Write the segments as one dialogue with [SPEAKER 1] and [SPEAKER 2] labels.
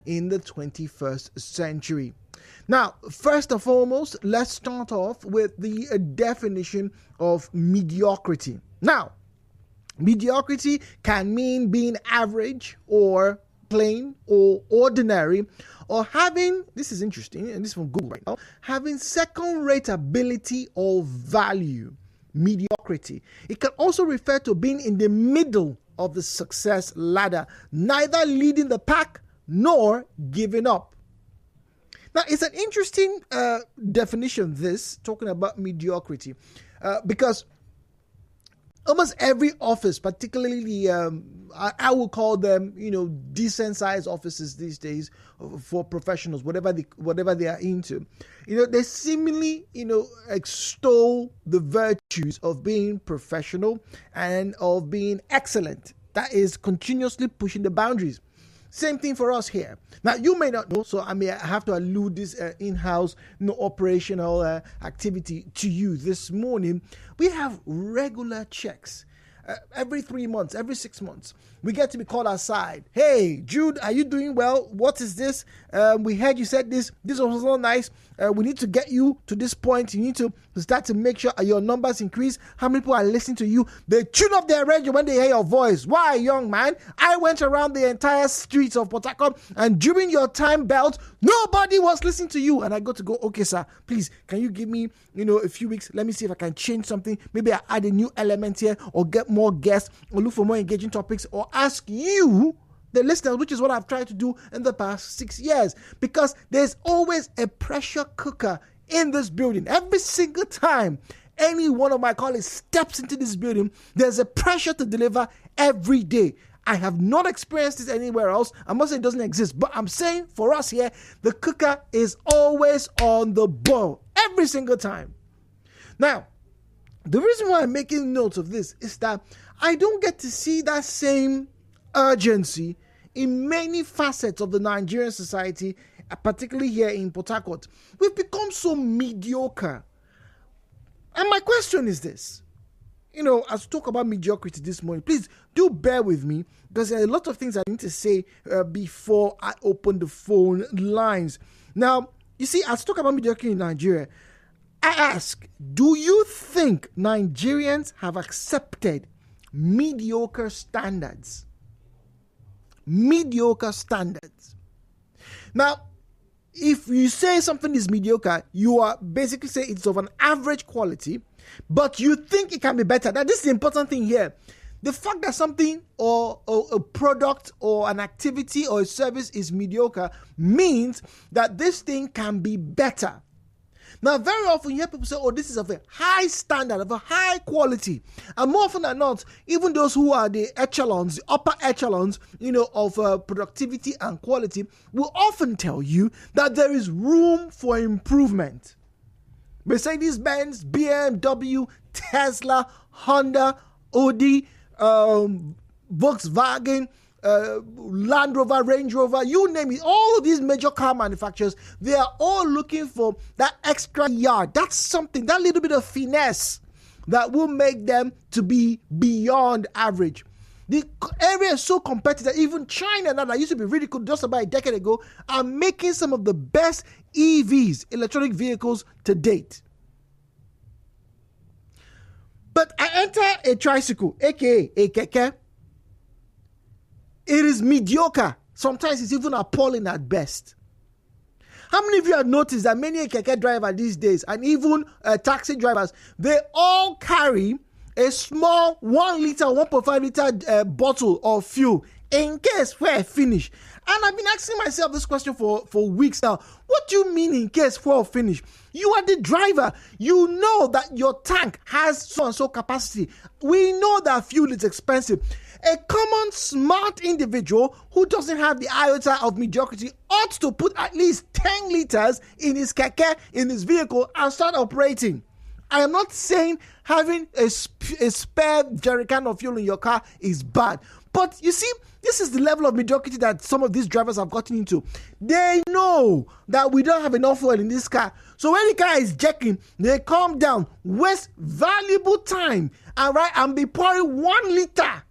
[SPEAKER 1] in the 21st century. Now, first and foremost, let's start off with the definition of mediocrity. Now, mediocrity can mean being average or plain or ordinary, or having, this is interesting, and this is from Google right now, having second-rate ability or value. Mediocrity. It can also refer to being in the middle of the success ladder, neither leading the pack nor giving up. Now, it's an interesting definition, this, talking about mediocrity, because almost every office, particularly the, I would call them, decent sized offices these days for professionals, whatever they are into, they seemingly, extol the virtues of being professional and of being excellent. That is continuously pushing the boundaries. Same thing for us here. Now, you may not know, so I may have to allude this in-house operational activity to you this morning. We have regular checks. Every 3 months, every 6 months, we get to be called aside. Hey, Jude, are you doing well? What is this? We heard you said this. This was not nice. We need to get you to this point. You need to start to make sure your numbers increase. How many people are listening to you? They tune up their radio when they hear your voice. Why, young man? I went around the entire streets of Port Harcourt, and during your time belt, nobody was listening to you. And I got to go, okay, sir, please, can you give me, a few weeks? Let me see if I can change something. Maybe I add a new element here, or get more guests, or look for more engaging topics, or ask you, the listeners, which is what I've tried to do in the past 6 years, because there's always a pressure cooker in this building. Every single time any one of my colleagues steps into this building, there's a pressure to deliver every day. I have not experienced this anywhere else. I'm not saying it doesn't exist, but I'm saying for us here, the cooker is always on the boil every single time. Now, the reason why I'm making notes of this is that I don't get to see that same urgency in many facets of the Nigerian society, particularly here in Port Harcourt. We've become so mediocre. And my question is this. As we talk about mediocrity this morning, please do bear with me, because there are a lot of things I need to say before I open the phone lines. Now, you see, as we talk about mediocrity in Nigeria, I ask, do you think Nigerians have accepted mediocre standards? Mediocre standards. Now, if you say something is mediocre, you are basically saying it's of an average quality, but you think it can be better. Now, this is the important thing here. The fact that something or a product or an activity or a service is mediocre means that this thing can be better. Now, very often you hear people say, oh, this is of a high standard, of a high quality. And more often than not, even those who are the echelons, the upper echelons, of productivity and quality will often tell you that there is room for improvement. Mercedes-Benz, BMW, Tesla, Honda, Audi, Volkswagen, Land Rover, Range Rover, you name it, all of these major car manufacturers, they are all looking for that extra yard. That's something, that little bit of finesse that will make them to be beyond average. The area is so competitive, even China, now that used to be really cool just about a decade ago, are making some of the best EVs, electronic vehicles, to date. But I enter a tricycle, aka a keke. It is mediocre. Sometimes it's even appalling at best. How many of you have noticed that many keke drivers these days, and even taxi drivers, they all carry a small 1 liter, 1.5 liter bottle of fuel in case fuel finish? And I've been asking myself this question for weeks now. What do you mean in case fuel finish? You are the driver. You know that your tank has so and so capacity. We know that fuel is expensive. A common smart individual who doesn't have the iota of mediocrity ought to put at least 10 liters in his keke, in his vehicle, and start operating. I am not saying having a spare jerrycan of fuel in your car is bad. But you see, this is the level of mediocrity that some of these drivers have gotten into. They know that we don't have enough oil in this car. So when the car is jacking, they calm down, waste valuable time, and be pouring 1 liter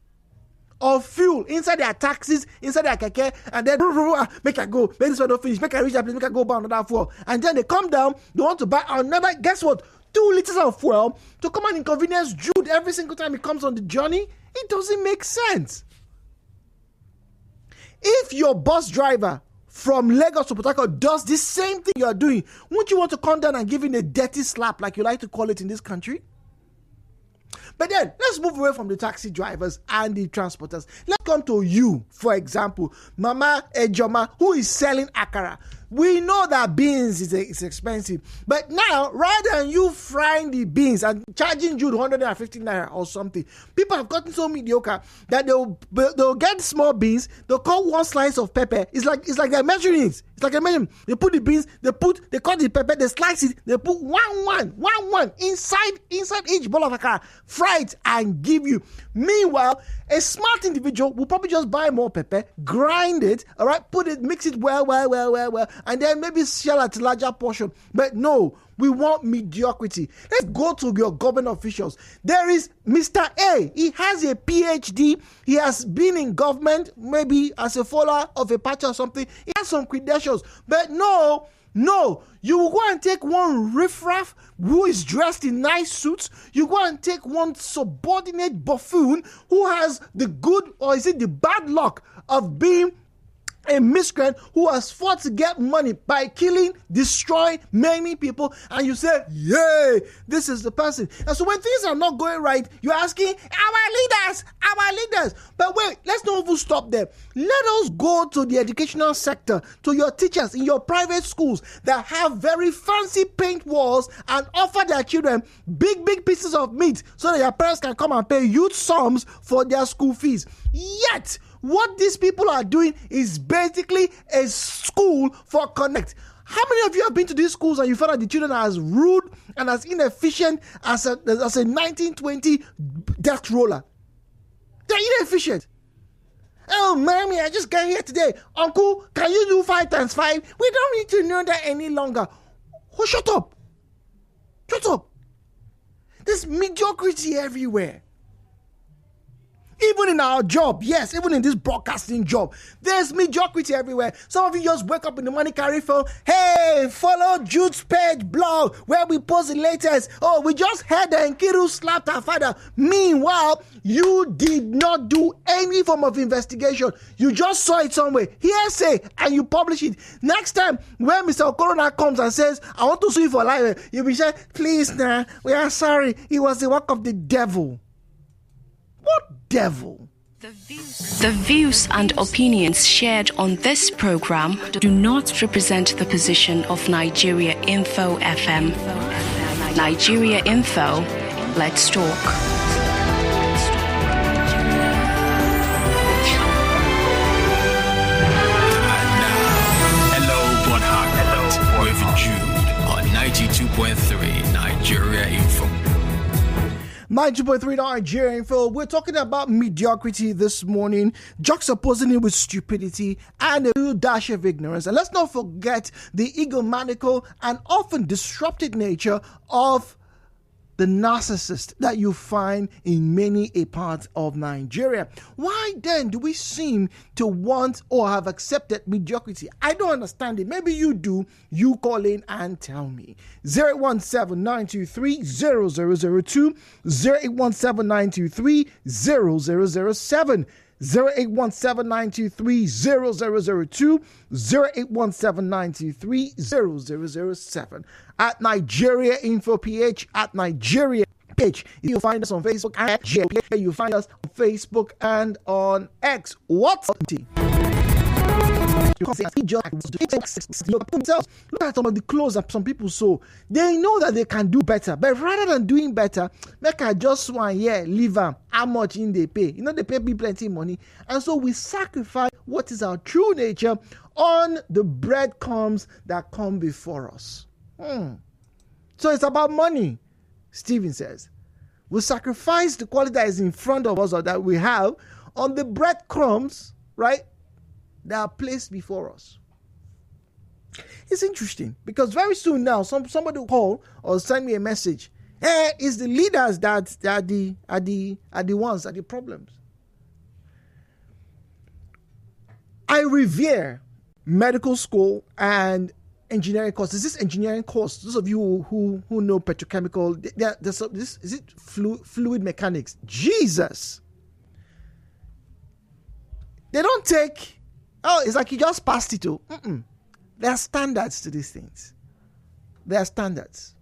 [SPEAKER 1] of fuel inside their taxis, inside their keke, and then make I go, make this one don't finish, make I reach that place, make I go buy another fuel. And then they come down, they want to buy another, guess what? 2 liters of fuel to come and inconvenience Jude every single time he comes on the journey. It doesn't make sense. If your bus driver from Lagos to Port Harcourt does the same thing you are doing, wouldn't you want to come down and give him a dirty slap, like you like to call it in this country? But then, let's move away from the taxi drivers and the transporters. Let's come to you, for example, Mama Ejoma, who is selling akara. We know that beans is expensive. But now, rather than you frying the beans and charging you 150 naira or something, people have gotten so mediocre that they'll get small beans, they'll cut one slice of pepper. It's like they're measuring it. It's like a measurement. They put the beans, they cut the pepper, they slice it, they put one inside each bowl of akara, fry it and give you. Meanwhile, a smart individual will probably just buy more pepper, grind it, all right, mix it well, and then maybe sell at a larger portion. But no, we want mediocrity. Let's go to your government officials. There is Mr. A. He has a PhD. He has been in government, maybe as a follower of a party or something. He has some credentials. But no, you will go and take one riffraff who is dressed in nice suits. You go and take one subordinate buffoon who has the good, or is it the bad luck of being a miscreant who has fought to get money by killing, destroying many people, and you say, yay, this is the person. And so when things are not going right, you're asking, our leaders. But wait, let's not even stop there. Let us go to the educational sector, to your teachers in your private schools that have very fancy paint walls and offer their children big pieces of meat so that their parents can come and pay huge sums for their school fees. Yet, what these people are doing is basically a school for connect. How many of you have been to these schools and you found that the children are as rude and as inefficient as a 1920 desk roller? They're inefficient. Oh, mommy, I just got here today. Uncle, can you do 5 times 5? We don't need to know that any longer. Oh, shut up. There's mediocrity everywhere. Even in our job, yes, even in this broadcasting job, there's mediocrity everywhere. Some of you just wake up in the morning, carry phone, hey, follow Jude's page blog where we post the latest. Oh, we just heard that Nkiru slapped her father. Meanwhile, you did not do any form of investigation. You just saw it somewhere, hearsay, and you publish it. Next time, when Mr. Corona comes and says, I want to sue you for libel, you'll be saying, please, we are sorry. It was the work of the devil. What devil?
[SPEAKER 2] The views and opinions shared on this program do not represent the position of Nigeriainfo FM. Nigeriainfo, let's talk.
[SPEAKER 3] Hello, Port Harcourt, with Jude on 92.3 Nigeriainfo.
[SPEAKER 1] 92.3 Nigeriainfo. We're talking about mediocrity this morning, juxtaposing it with stupidity and a little dash of ignorance. And let's not forget the egomaniacal and often disruptive nature of the narcissist that you find in many a part of Nigeria. Why then do we seem to want or have accepted mediocrity? I don't understand it. Maybe you do. You call in and tell me. 08179230002, 08179230007. 08179230002, 08179230007. At Nigeriainfo PH, at Nigeria PH. You'll find us on Facebook and you'll find us on Facebook and on X. What's up? Look at some of the clothes that some people sew. They know that they can do better, but rather than doing better, make I just one year leave them. How much in they pay? They pay me plenty money, and so we sacrifice what is our true nature on the breadcrumbs that come before us. So it's about money. Stephen says we sacrifice the quality that is in front of us or that we have on the breadcrumbs, right? That are placed before us. It's interesting because very soon now, somebody will call or send me a message. Hey, it's the leaders that are the problems. I revere medical school and engineering courses. This engineering course, those of you who know petrochemical, is it fluid mechanics? Jesus! They don't take, it's like you just passed it to. There are standards to these things. There are standards.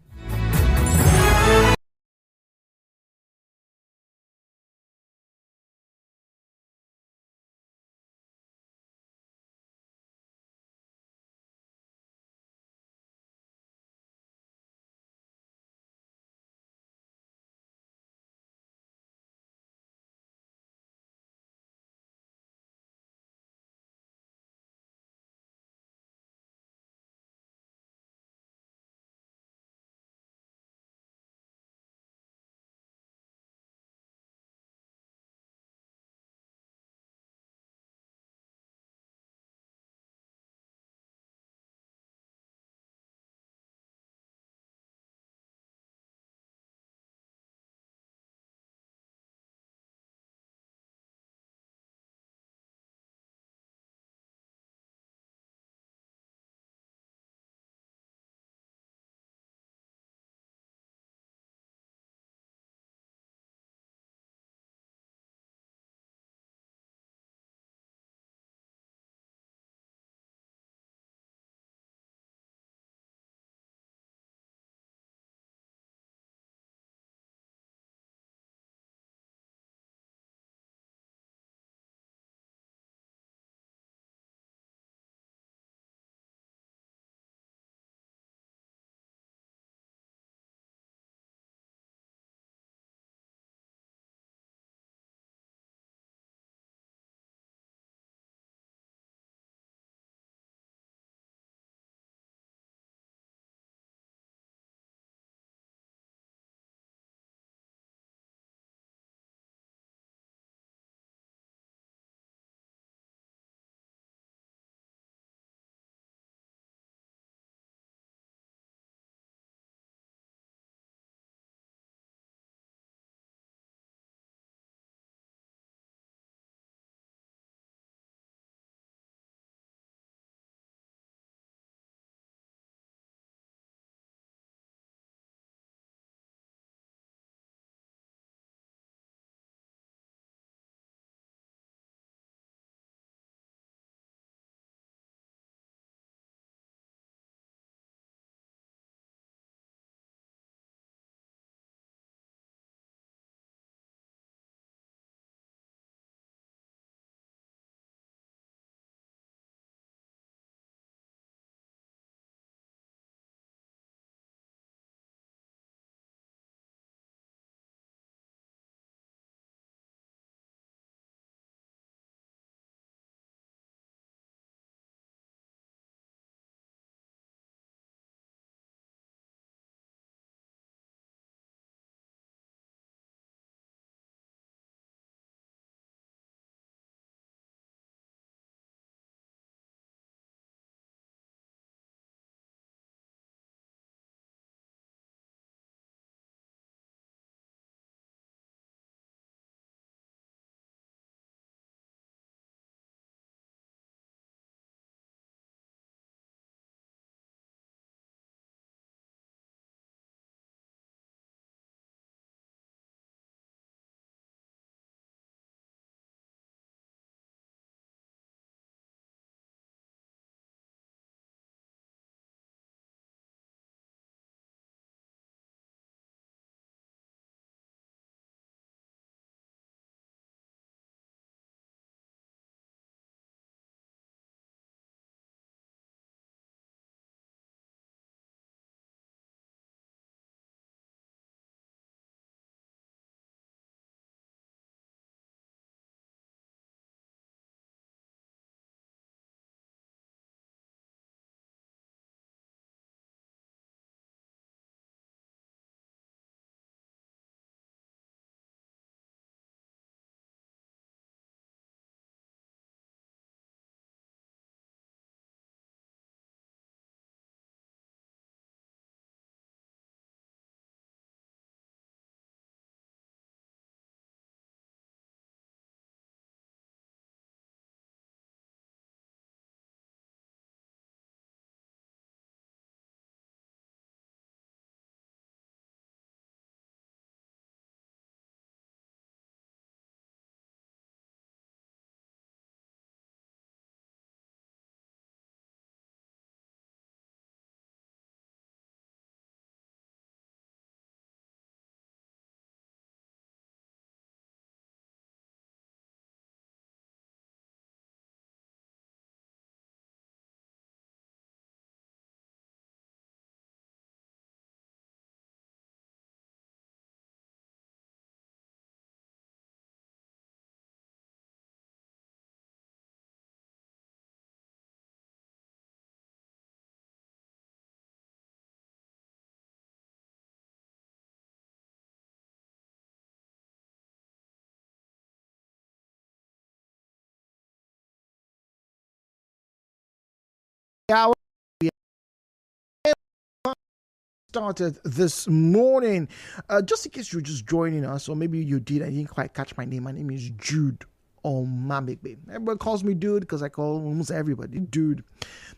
[SPEAKER 1] started this morning. Just in case you're just joining us, or maybe you did and you didn't quite catch my name. My name is Jude Omamegbe. Everybody calls me Dude because I call almost everybody Dude.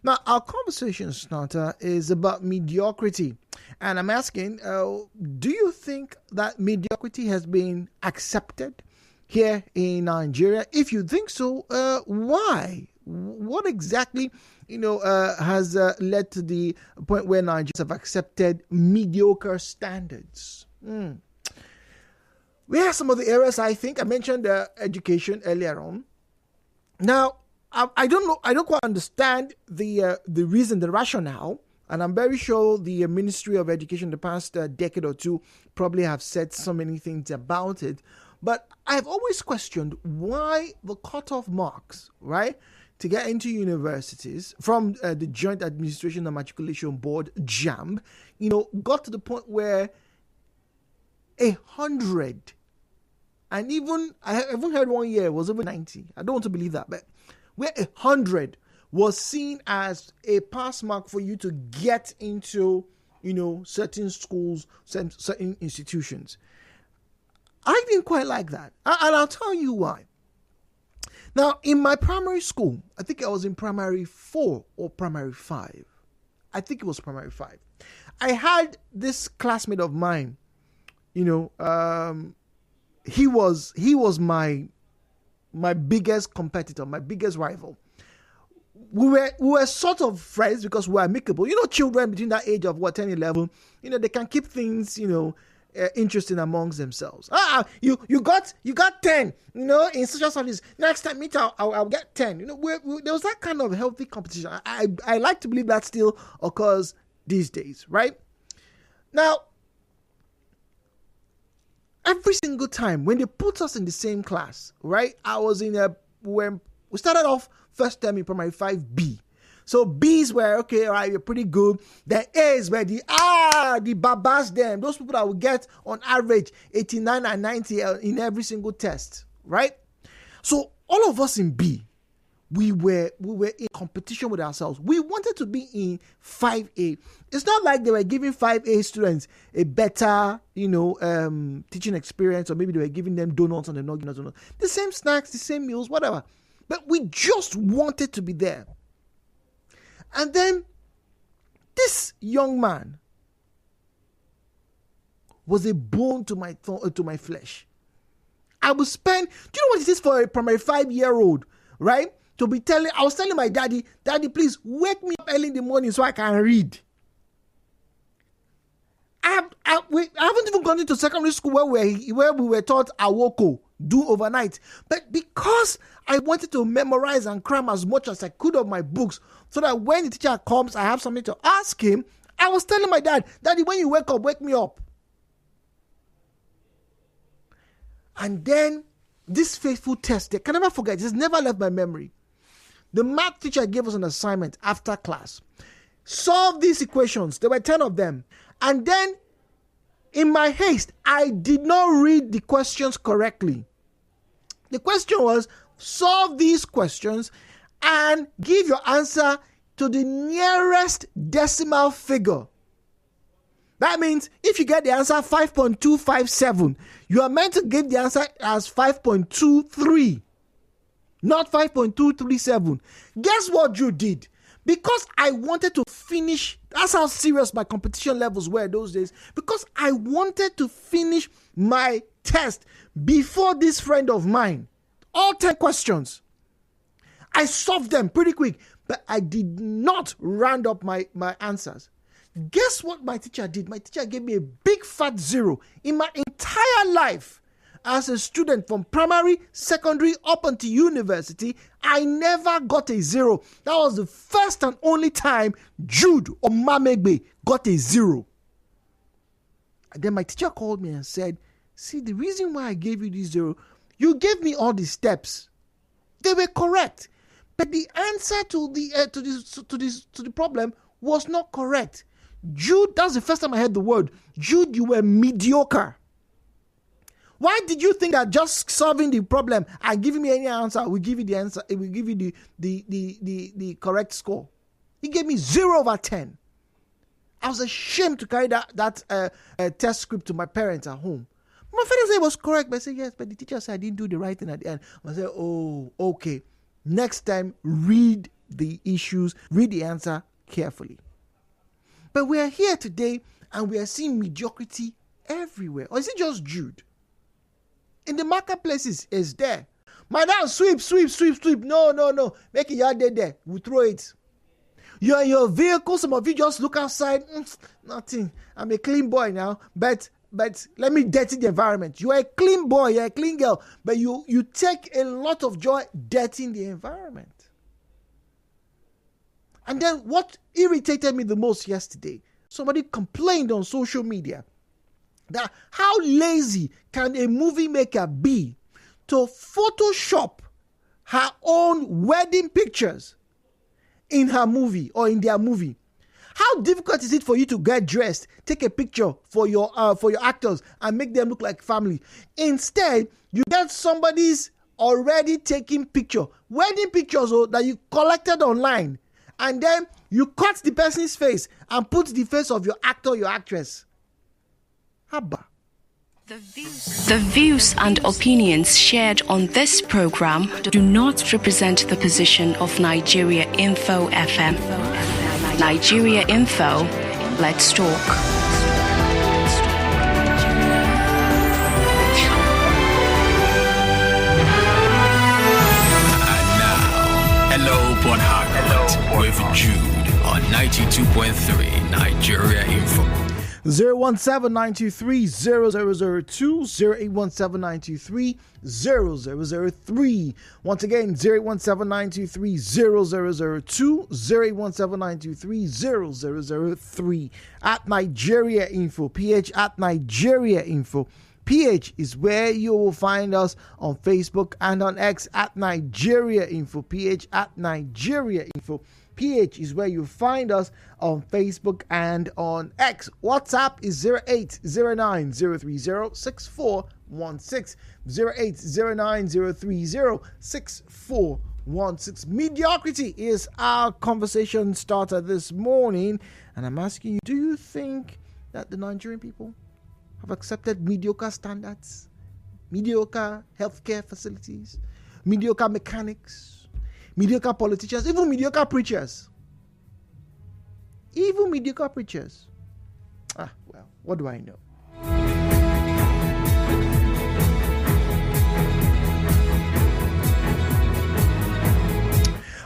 [SPEAKER 1] Now, our conversation starter is about mediocrity. And I'm asking, do you think that mediocrity has been accepted here in Nigeria? If you think so, why? What exactly, has led to the point where Nigerians have accepted mediocre standards? We have some of the areas. I think I mentioned education earlier on. Now, I don't know. I don't quite understand the reason, the rationale, and I'm very sure the Ministry of Education the past decade or two probably have said so many things about it. But I've always questioned why the cutoff marks, right, to get into universities from the Joint Administration and Matriculation Board, JAMB, got to the point where 100, and even I haven't heard one year it was over 90. I don't want to believe that, but where 100 was seen as a pass mark for you to get into, certain schools, certain institutions. I didn't quite like that. And I'll tell you why. Now, in my primary school, I think I was in primary 4 or primary 5. I think it was primary 5. I had this classmate of mine, he was my biggest competitor, my biggest rival. We were sort of friends because we were amicable. Children between that age of 10, 11, they can keep things, interesting amongst themselves. You got 10, in social studies. Next time, I'll get 10. There was that kind of healthy competition. I like to believe that still occurs these days, right? Now, every single time when they put us in the same class, right? I was when we started off first term in primary 5B. So B's were, okay, all right, you're pretty good. The A's were the babas them. Those people that will get on average 89 and 90 in every single test, right? So all of us in B, we were in competition with ourselves. We wanted to be in 5A. It's not like they were giving 5A students a better, teaching experience, or maybe they were giving them donuts and they're not giving us donuts. The same snacks, the same meals, whatever. But we just wanted to be there. And then this young man was a bone to my flesh. I was do you know what it is for a primary 5-year-old, right? I was telling my daddy, please wake me up early in the morning so I can read. I haven't even gone into secondary school where we were taught awoko, do overnight. But because I wanted to memorize and cram as much as I could of my books, so that when the teacher comes, I have something to ask him, I was telling my dad, Daddy, when you wake up, wake me up. And then this faithful test, I can never forget, it's never left my memory. The math teacher gave us an assignment after class. Solve these equations. There were 10 of them. And then, in my haste, I did not read the questions correctly. The question was, solve these questions and give your answer to the nearest decimal figure. That means if you get the answer 5.257, you are meant to give the answer as 5.23, not 5.237. Guess what you did? Because I wanted to finish, that's how serious my competition levels were those days, because I wanted to finish my test before this friend of mine. All 10 questions. I solved them pretty quick, but I did not round up my answers. Guess what my teacher did? My teacher gave me a big fat 0. In my entire life as a student from primary, secondary, up until university, I never got a 0. That was the first and only time Jude Omamegbe got a 0. And then my teacher called me and said, see, the reason why I gave you this 0, you gave me all the steps. They were correct. But the answer to the problem was not correct. Jude, that's the first time I heard the word. Jude, you were mediocre. Why did you think that just solving the problem and giving me any answer will give you the answer? It will give you the correct score. He gave me 0/10. I was ashamed to carry that test script to my parents at home. My father said it was correct, but I said, yes, but the teacher said I didn't do the right thing at the end. I said, oh, okay. Next time, read the issues, read the answer carefully. But we are here today and we are seeing mediocrity everywhere. Or is it just Jude? In the marketplaces, it's there. Madam, sweep. No. Make it your day there. We throw it. You're in your vehicle. Some of you just look outside. Nothing. I'm a clean boy now. But let me dirty the environment. You are a clean boy. You're a clean girl. But you take a lot of joy dirtying the environment. And then what irritated me the most yesterday, somebody complained on social media that how lazy can a movie maker be to Photoshop her own wedding pictures in her movie or in their movie. How difficult is it for you to get dressed, take a picture for your actors and make them look like family? Instead, you get somebody's already taking picture, wedding pictures that you collected online, and then you cut the person's face and put the face of your actor, your actress. Haba.
[SPEAKER 2] The views and opinions shared on this program do not represent the position of Nigeriainfo FM. Nigeriainfo, let's talk.
[SPEAKER 3] Hello, Port Harcourt, with Jude on 92.3 Nigeria Info.
[SPEAKER 1] 017-923-0002, 0817923-0003. Once again, 0817923-0002, 0817923-0003. At Nigeriainfo, PH at Nigeriainfo. PH is where you will find us on Facebook and on X at Nigeriainfo. PH at Nigeriainfo. PH is where you find us on Facebook and on X. WhatsApp is 08090306416. 08090306416. Mediocrity is our conversation starter this morning. And I'm asking you, do you think that the Nigerian people have accepted mediocre standards, mediocre healthcare facilities, mediocre mechanics, mediocre politicians, even mediocre preachers? Even mediocre preachers. Well, what do I know?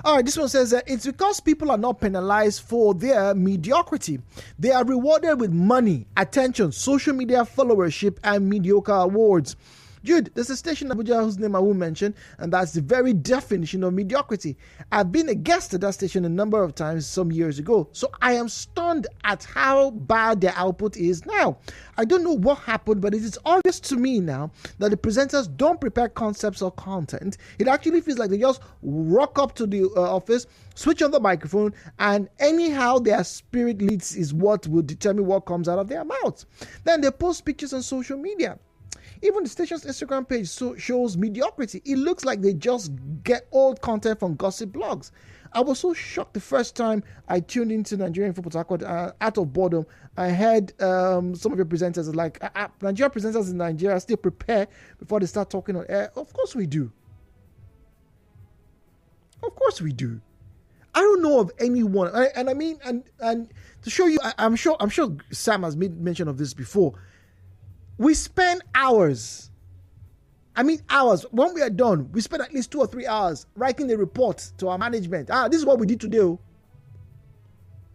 [SPEAKER 1] All right, this one says that it's because people are not penalized for their mediocrity. They are rewarded with money, attention, social media followership, and mediocre awards. Jude, there's a station in Abuja whose name I won't mention, and that's the very definition of mediocrity. I've been a guest at that station a number of times some years ago, so I am stunned at how bad their output is now. I don't know what happened, but it is obvious to me now that the presenters don't prepare concepts or content. It actually feels like they just rock up to the office, switch on the microphone, and anyhow their spirit leads is what will determine what comes out of their mouths. Then they post pictures on social media. Even the station's Instagram page shows mediocrity. It looks like they just get old content from gossip blogs. I was so shocked the first time I tuned into Nigeriainfo Port Harcourt out of boredom. I heard some of your presenters like, Nigerian presenters in Nigeria still prepare before they start talking on air. Of course we do. Of course we do. I don't know of anyone, and to show you, I'm sure Sam has made mention of this before. We spend hours. Hours. When we are done, we spend at least 2 or 3 hours writing a report to our management. This is what we did today.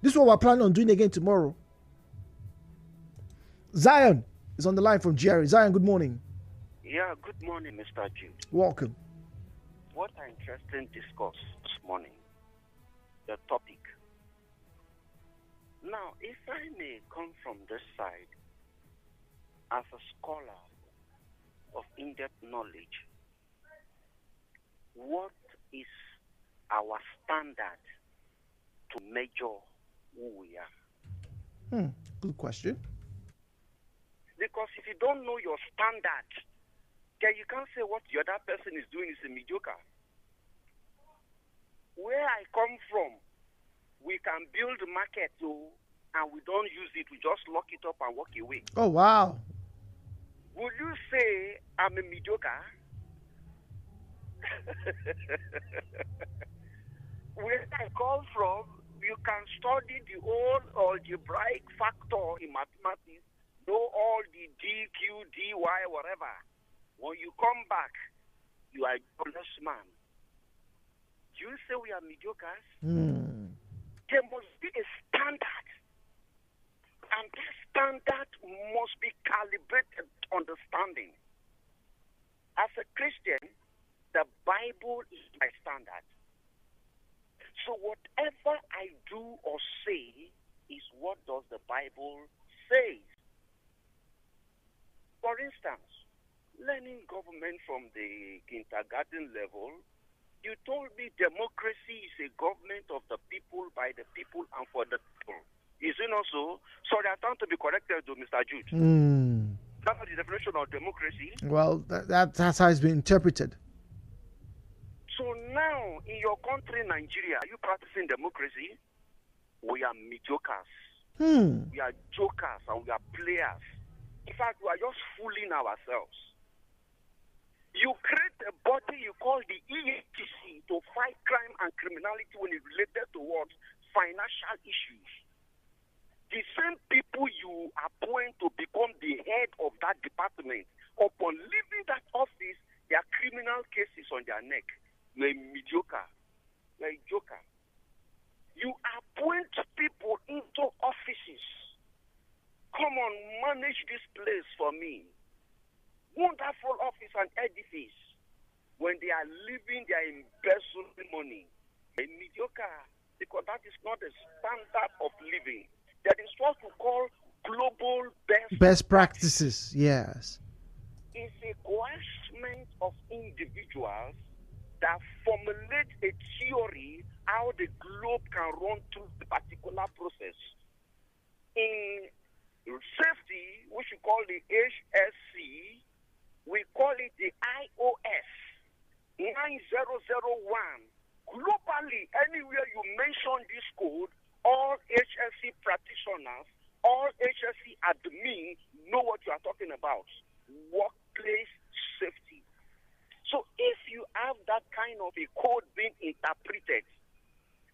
[SPEAKER 1] This is what we're planning on doing again tomorrow. Zion is on the line from Jerry. Zion, good morning.
[SPEAKER 4] Yeah, good morning, Mr. Jude.
[SPEAKER 1] Welcome.
[SPEAKER 4] What an interesting discourse this morning. The topic. Now, if I may come from this side, as a scholar of in-depth knowledge, what is our standard to measure who we are?
[SPEAKER 1] Good question.
[SPEAKER 4] Because if you don't know your standard, then you can't say what the other person is doing is a mediocre. Where I come from, we can build markets and we don't use it, we just lock it up and walk away.
[SPEAKER 1] Oh, wow.
[SPEAKER 4] Would you say I'm a mediocre? Where I come from, you can study the whole algebraic factor in mathematics, know all the d, q, dy, whatever. When you come back, you are a honest man. You say we are mediocres? There must be a standard. And that standard must be calibrated understanding. As a Christian, the Bible is my standard. So whatever I do or say is what does the Bible say. For instance, learning government from the kindergarten level, you told me democracy is a government of the people, by the people, and for the people. Is it not so? Sorry, I want to be corrected to Mr. Jude. That's the definition of democracy.
[SPEAKER 1] Well, that's how it's been interpreted.
[SPEAKER 4] So now, in your country, Nigeria, are you practicing democracy? We are mediocres. We are jokers and we are players. In fact, we are just fooling ourselves. You create a body you call the EATC to fight crime and criminality when it's related towards financial issues. The same people you appoint to become the head of that department, upon leaving that office, there are criminal cases on their neck. You're mediocre. You're a joker. You appoint people into offices. Come on, manage this place for me. Wonderful office and edifice. When they are living, they are embezzling money. A mediocre, because that is not the standard of living. That is what we call global
[SPEAKER 1] best practices. Yes.
[SPEAKER 4] It's a coercion of individuals that formulate a theory how the globe can run through the particular process. In safety, which we call the HSC, we call it the IOS 9001. Globally, anywhere you mention this code, all HSC practitioners, all HSC admin know what you are talking about. Workplace safety. So if you have that kind of a code being interpreted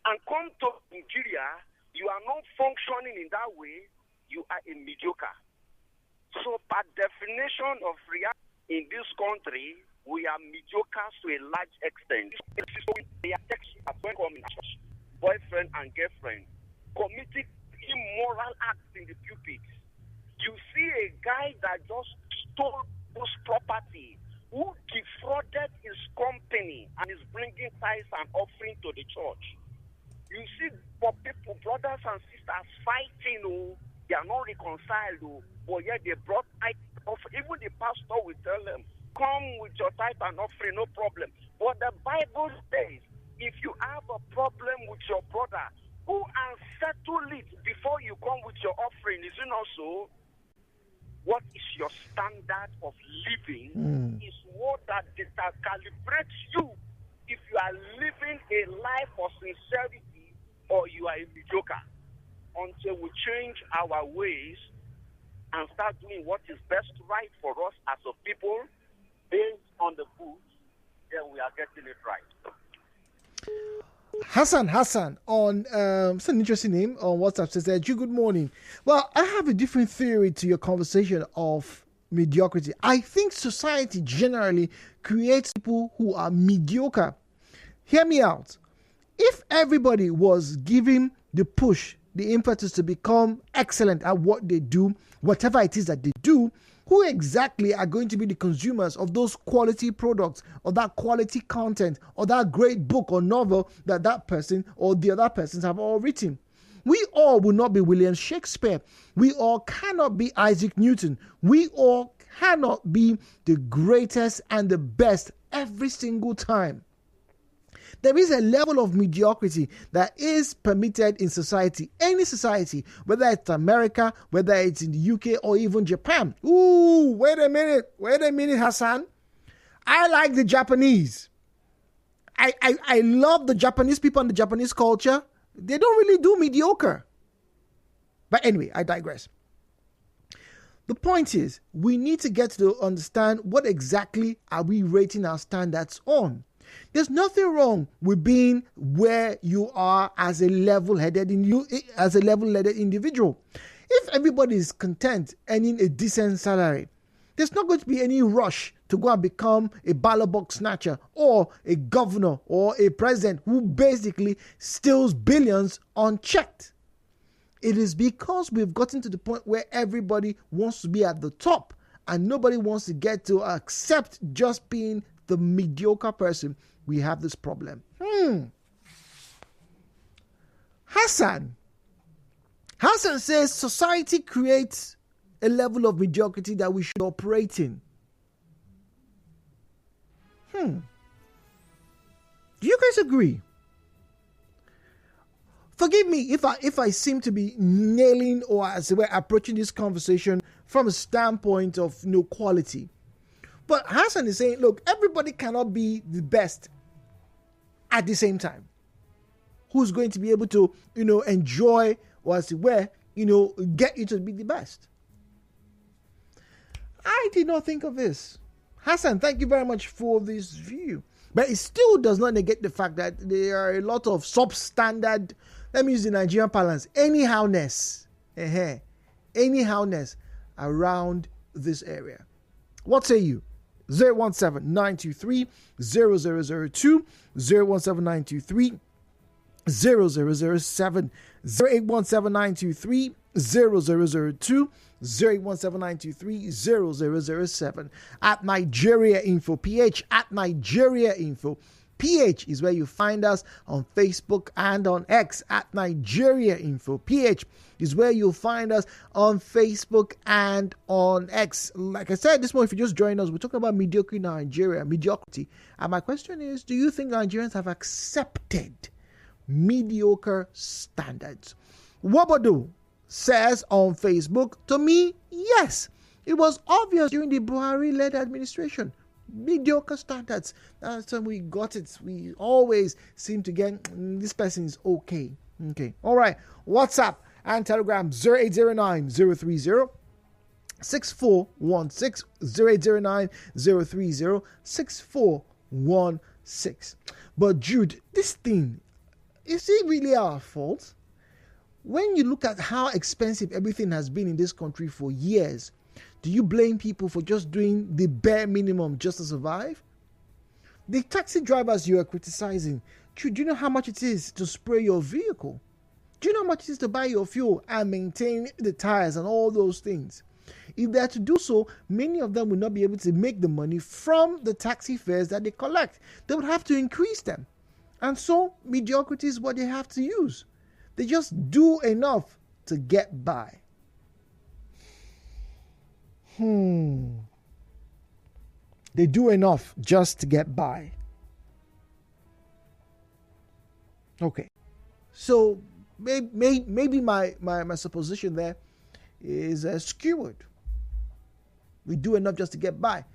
[SPEAKER 4] and come to Nigeria, you are not functioning in that way, you are a mediocre. So by definition of reality in this country, we are mediocre to a large extent. They are boyfriend and girlfriend committing immoral acts in the pulpit. You see a guy that just stole his property, who defrauded his company and is bringing tithes and offering to the church. You see for people, brothers and sisters fighting, they are not reconciled, but yet they brought tithe offering. Even the pastor will tell them, come with your tithe and offering, no problem. But the Bible says, if you have a problem with your brother, go and settle it before you come with your offering. Is it not so? What is your standard of living is what that calibrates you if you are living a life of sincerity or you are a mediocre. Until we change our ways and start doing what is best right for us as a people based on the book, then we are getting it right.
[SPEAKER 1] Hassan on it's an interesting name on WhatsApp says that good morning. Well, I have a different theory to your conversation of mediocrity. I think society generally creates people who are mediocre. Hear me out. If everybody was given the push, the impetus to become excellent at what they do, whatever it is that they do, who exactly are going to be the consumers of those quality products or that quality content or that great book or novel that that person or the other persons have all written? We all will not be William Shakespeare. We all cannot be Isaac Newton. We all cannot be the greatest and the best every single time. There is a level of mediocrity that is permitted in society, any society, whether it's America, whether it's in the UK or even Japan. Ooh, wait a minute, Hassan. I like the Japanese. I love the Japanese people and the Japanese culture. They don't really do mediocre. But anyway, I digress. The point is, we need to get to understand what exactly are we rating our standards on. There's nothing wrong with being where you are as a level-headed individual. If everybody is content earning a decent salary, there's not going to be any rush to go and become a ballot box snatcher or a governor or a president who basically steals billions unchecked. It is because we've gotten to the point where everybody wants to be at the top and nobody wants to get to accept just being the mediocre person. We have this problem. Hassan says society creates a level of mediocrity that we should operate in. Do you guys agree? Forgive me if I seem to be nailing or as it were approaching this conversation from a standpoint of no quality. But Hassan is saying, look, everybody cannot be the best at the same time. Who's going to be able to, enjoy or as it were, get you to be the best? I did not think of this. Hassan, thank you very much for this view. But it still does not negate the fact that there are a lot of substandard, let me use the Nigerian parlance, anyhowness around this area. What say you? 017-923-0002, 017-923-0007, 0817923-0002, 0817923-0007. At Nigeriainfo PH, at Nigeriainfo PH is where you find us on Facebook and on X. At Nigeriainfo PH is where you'll find us on Facebook and on X. Like I said this morning, if you just joined us, we're talking about mediocrity in Nigeria, mediocrity. And my question is, do you think Nigerians have accepted mediocre standards? Wabadu says on Facebook, to me, yes. It was obvious during the Buhari-led administration. Mediocre standards. That's when we got it. We always seem to get, this person is okay. Okay. All right. WhatsApp and Telegram 0809-030-6416, 0809-030-6416. But Jude, this thing, is it really our fault? When you look at how expensive everything has been in this country for years, do you blame people for just doing the bare minimum just to survive? The taxi drivers you are criticizing, do you know how much it is to spray your vehicle? Do you know how much it is to buy your fuel and maintain the tires and all those things? If they are to do so, many of them will not be able to make the money from the taxi fares that they collect. They would have to increase them. And so, mediocrity is what they have to use. They just do enough to get by. They do enough just to get by. Okay. So maybe my supposition there is skewed. We do enough just to get by.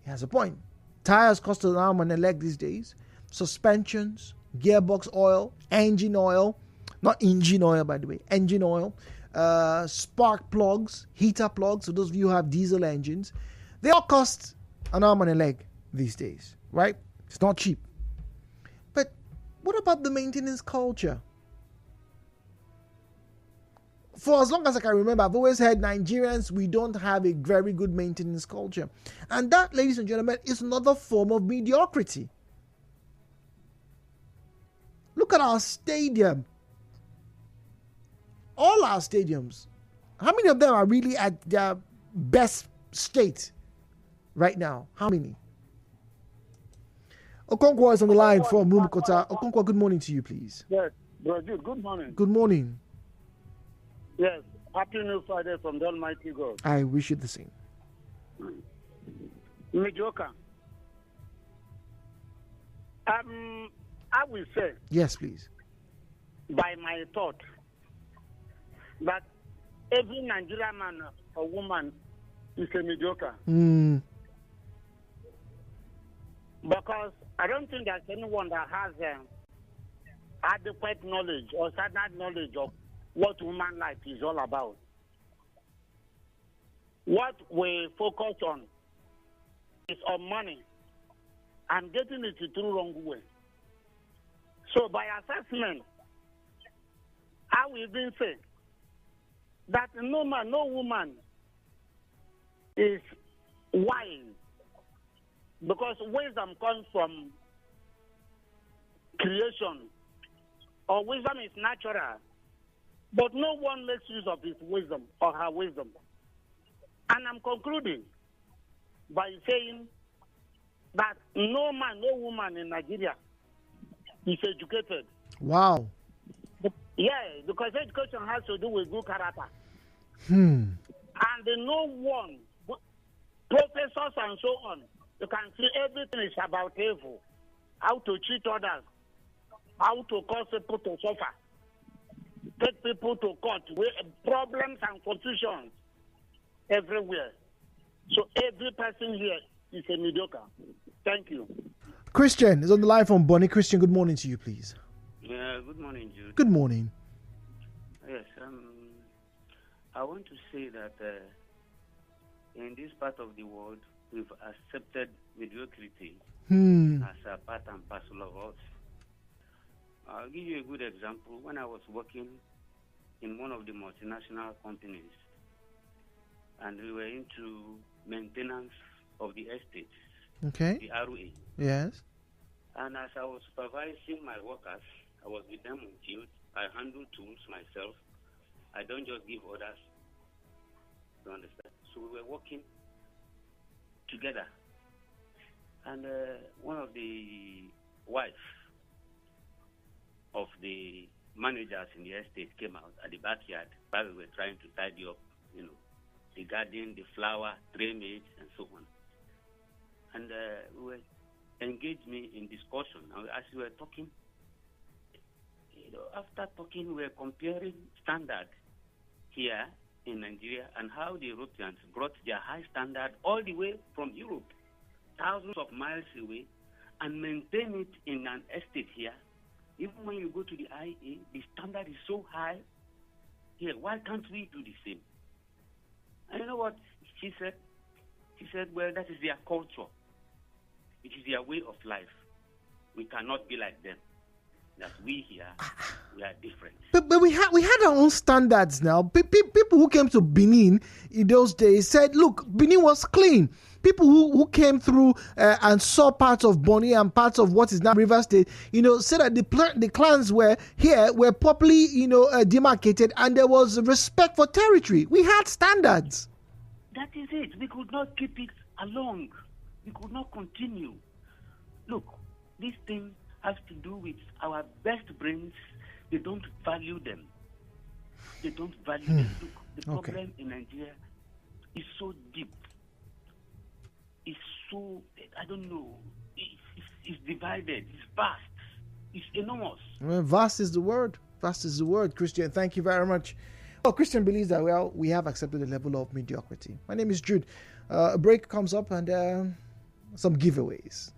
[SPEAKER 1] He has a point. Tires cost an arm and a leg these days. Suspensions, gearbox oil, engine oil, not engine oil by the way, engine oil. Spark plugs, heater plugs, so those of you who have diesel engines, they all cost an arm and a leg these days, right? It's not cheap. But what about the maintenance culture? For as long as I can remember, I've always heard Nigerians, we don't have a very good maintenance culture. And that, ladies and gentlemen, is another form of mediocrity. Look at our stadium. All our stadiums, how many of them are really at their best state right now? How many? Okonkwo is on the line from Rumukota. Okonkwo, good morning to you, please.
[SPEAKER 5] Yes, Bro Jude, good morning.
[SPEAKER 1] Good morning.
[SPEAKER 5] Yes, happy New Friday from the Almighty God.
[SPEAKER 1] I wish you the same.
[SPEAKER 5] Mediocre. I will say.
[SPEAKER 1] Yes, please.
[SPEAKER 5] By my thought, that every Nigerian man or woman is a mediocre. Because I don't think there's anyone that has adequate knowledge or standard knowledge of what human life is all about. What we focus on is on money and getting it through wrong way. So by assessment, I will even say that no man, no woman is wise, because wisdom comes from creation, or wisdom is natural, but no one makes use of his wisdom or her wisdom. And I'm concluding by saying that no man, no woman in Nigeria is educated.
[SPEAKER 1] Wow.
[SPEAKER 5] Yeah, because education has to do with good character.
[SPEAKER 1] Hmm.
[SPEAKER 5] And no one, professors and so on, you can see everything is about evil, how to cheat others, how to cause people to suffer, take people to court, with problems and confusions everywhere. So every person here is a mediocre. Thank you.
[SPEAKER 1] Christian is on the line from Bonnie. Christian, good morning to you, please.
[SPEAKER 6] Yeah, good morning, Jude.
[SPEAKER 1] Good morning.
[SPEAKER 6] Yes, I want to say that in this part of the world, we've accepted mediocrity as a part and parcel of us. I'll give you a good example. When I was working in one of the multinational companies, and we were into maintenance of the estates,
[SPEAKER 1] Okay.
[SPEAKER 6] the ROA.
[SPEAKER 1] Yes.
[SPEAKER 6] And as I was supervising my workers, I was with them on field. I handle tools myself. I don't just give orders. You understand? So we were working together. And one of the wives of the managers in the estate came out at the backyard while we were trying to tidy up, the garden, the flower, drainage, and so on. And we were engaged me in discussion. As we were talking, after talking, we were comparing standard here in Nigeria and how the Europeans brought their high standard all the way from Europe, thousands of miles away, and maintain it in an estate here. Even when you go to the IA, the standard is so high here. Why can't we do the same? And you know what she said? She said, well, that is their culture. It is their way of life. We cannot be like them. That we here, we are different.
[SPEAKER 1] But we had our own standards now. People who came to Benin in those days said, look, Benin was clean. People who came through and saw parts of Bonny and parts of what is now River State, said that the clans were properly, demarcated, and there was respect for territory. We had standards.
[SPEAKER 6] That is it. We could not keep it along. We could not continue. Look, this thing has to do with our best brains. They don't value them. They don't value them. Look, the problem in Nigeria is so deep. It's so, I don't know, it's divided. It's vast. It's enormous.
[SPEAKER 1] Well, vast is the word. Vast is the word, Christian. Thank you very much. Well, Christian believes that, we have accepted the level of mediocrity. My name is Jude. A break comes up and some giveaways.